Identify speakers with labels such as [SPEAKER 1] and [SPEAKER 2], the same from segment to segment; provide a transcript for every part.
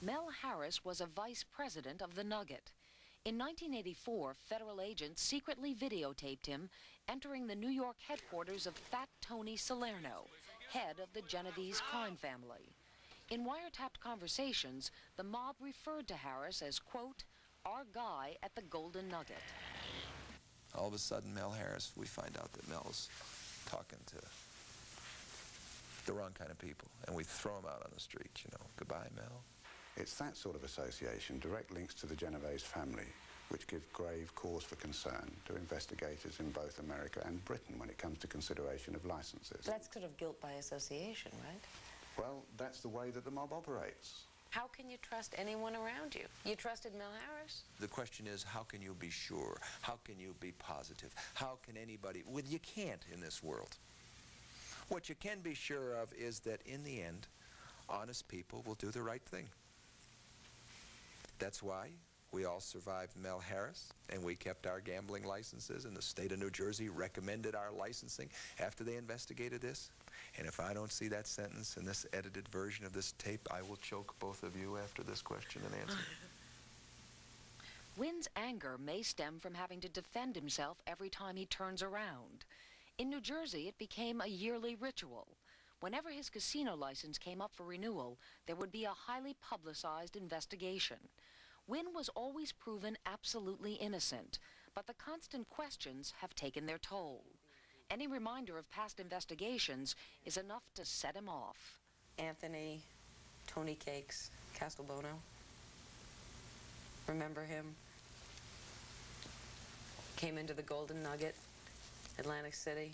[SPEAKER 1] Mell Harris was a vice president of the Nugget. In 1984, federal agents secretly videotaped him entering the New York headquarters of Fat Tony Salerno, head of the Genovese crime family. In wiretapped conversations, the mob referred to Harris as, quote, our guy at the Golden Nugget.
[SPEAKER 2] All of a sudden, Mell Harris, we find out that Mell's talking to the wrong kind of people, and we throw him out on the street, you know. Goodbye, Mell.
[SPEAKER 3] It's that sort of association, direct links to the Genovese family, which give grave cause for concern to investigators in both America and Britain when it comes to consideration of licenses.
[SPEAKER 4] That's sort of guilt by association, right?
[SPEAKER 3] Well, that's the way that the mob operates.
[SPEAKER 4] How can you trust anyone around you? You trusted Mell Harris?
[SPEAKER 2] The question is, how can you be sure? How can you be positive? How can anybody... Well, you can't in this world. What you can be sure of is that in the end, honest people will do the right thing. That's why we all survived Mell Harris, and we kept our gambling licenses, and the state of New Jersey recommended our licensing after they investigated this. And if I don't see that sentence in this edited version of this tape, I will choke both of you after this question and answer.
[SPEAKER 1] Wynn's anger may stem from having to defend himself every time he turns around. In New Jersey, it became a yearly ritual. Whenever his casino license came up for renewal, there would be a highly publicized investigation. Wynn was always proven absolutely innocent, but the constant questions have taken their toll. Any reminder of past investigations is enough to set him off.
[SPEAKER 4] Anthony, Tony Cakes, Castelbono. Remember him? Came into the Golden Nugget, Atlantic City,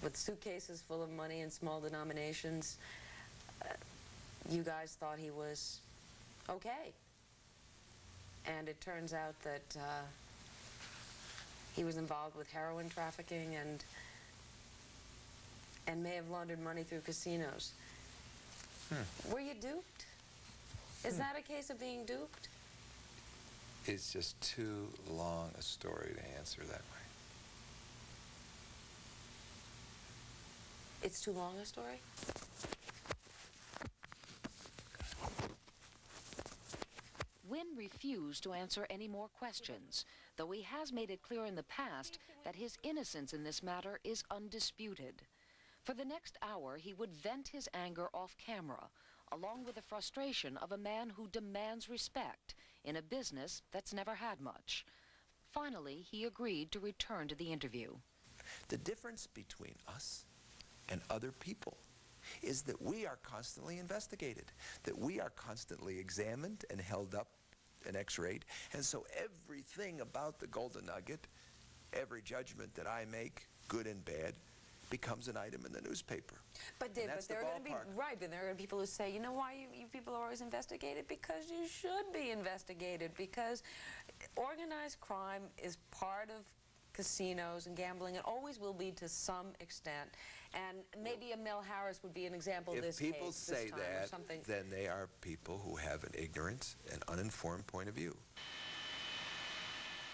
[SPEAKER 4] with suitcases full of money in small denominations. You guys thought he was okay. And it turns out that he was involved with heroin trafficking and may have laundered money through casinos. Were you duped? Is that a case of being duped?
[SPEAKER 2] It's just too long a story to answer that way.
[SPEAKER 4] It's too long a story?
[SPEAKER 1] Wynn refused to answer any more questions, though he has made it clear in the past that his innocence in this matter is undisputed. For the next hour, he would vent his anger off camera, along with the frustration of a man who demands respect in a business that's never had much. Finally, he agreed to return to the interview.
[SPEAKER 2] The difference between us and other people is that we are constantly investigated, that we are constantly examined and held up and x-rayed, and so everything about the Golden Nugget, every judgment that I make, good and bad, becomes an item in the newspaper.
[SPEAKER 4] But Dave, but there are going to be, right, but there are people who say, you know why you people are always investigated? Because you should be investigated, because organized crime is part of casinos and gambling. It always will be to some extent. And maybe a Mell Harris would be an example of this case.
[SPEAKER 2] If people say that, then they are people who have an ignorant and uninformed point of view.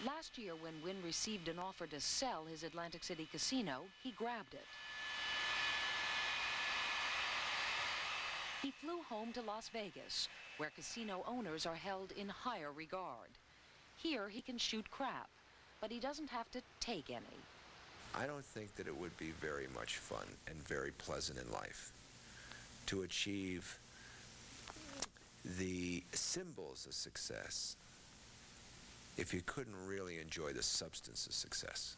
[SPEAKER 1] Last year, when Wynn received an offer to sell his Atlantic City casino, he grabbed it. He flew home to Las Vegas, where casino owners are held in higher regard. Here, he can shoot crap, but he doesn't have to take any.
[SPEAKER 2] I don't think that it would be very much fun and very pleasant in life to achieve the symbols of success if you couldn't really enjoy the substance of success.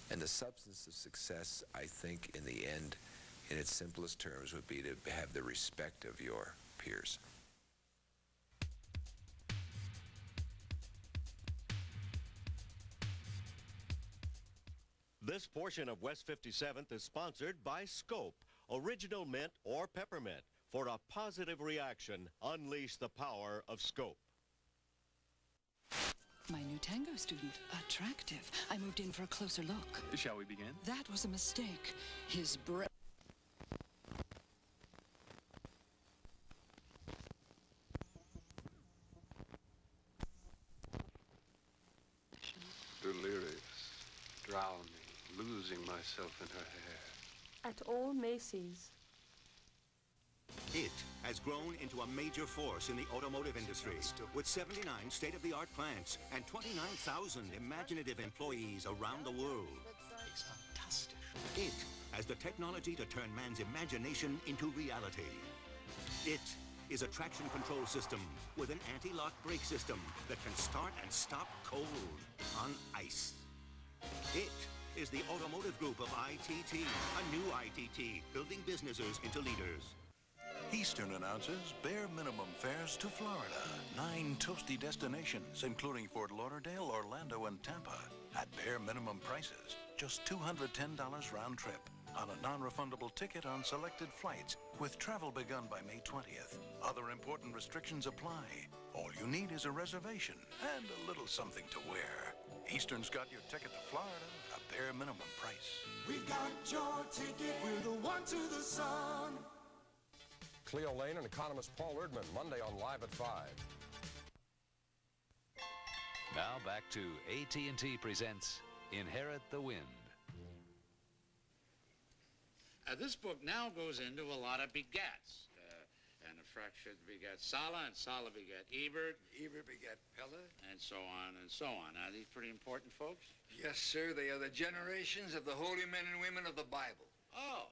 [SPEAKER 2] And the substance of success, I think, in the end, in its simplest terms, would be to have the respect of your peers.
[SPEAKER 5] This portion of West 57th is sponsored by Scope, Original Mint or Peppermint. For a positive reaction, unleash the power of Scope.
[SPEAKER 6] My new tango student, attractive. I moved in for a closer look.
[SPEAKER 7] Shall we begin?
[SPEAKER 6] That was a mistake. His breath.
[SPEAKER 8] Delirious, drowning, losing myself in her hair.
[SPEAKER 9] At all Macy's.
[SPEAKER 7] It has grown into a major force in the automotive industry with 79 state-of-the-art plants and 29,000 imaginative employees around the world.
[SPEAKER 9] It's fantastic.
[SPEAKER 7] It has the technology to turn man's imagination into reality. It is a traction control system with an anti-lock brake system that can start and stop cold on ice. It is the automotive group of ITT, a new ITT, building businesses into leaders.
[SPEAKER 10] Eastern announces bare minimum fares to Florida. 9 toasty destinations, including Fort Lauderdale, Orlando, and Tampa, at bare minimum prices. Just $210 round trip on a non-refundable ticket on selected flights with travel begun by May 20th. Other important restrictions apply. All you need is a reservation and a little something to wear. Eastern's got your ticket to Florida at a bare minimum price.
[SPEAKER 11] We've got your ticket, we're the one to the sun.
[SPEAKER 12] Cleo Lane and economist Paul Erdman, Monday on Live at 5.
[SPEAKER 13] Now back to AT&T presents Inherit the Wind.
[SPEAKER 14] This book now goes into a lot of begats. And a fraction begat Sala, and Sala begat Ebert.
[SPEAKER 15] Ebert begat Pella.
[SPEAKER 14] And so on and so on. Are these pretty important folks?
[SPEAKER 15] Yes, sir. They are the generations of the holy men and women of the Bible.
[SPEAKER 14] Oh,